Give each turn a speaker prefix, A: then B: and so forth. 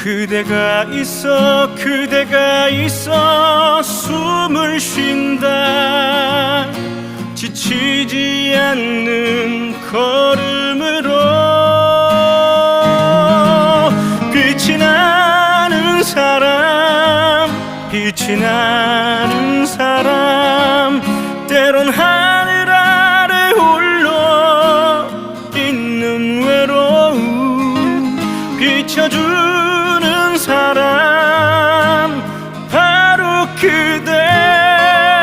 A: 그대가 있어 숨을 쉰다. 지치지 않는 걸음으로 빛이 나는 사람, 빛이 나는 사람, 때론 하늘 아래 홀로 있는 외로움 비춰주는 사람.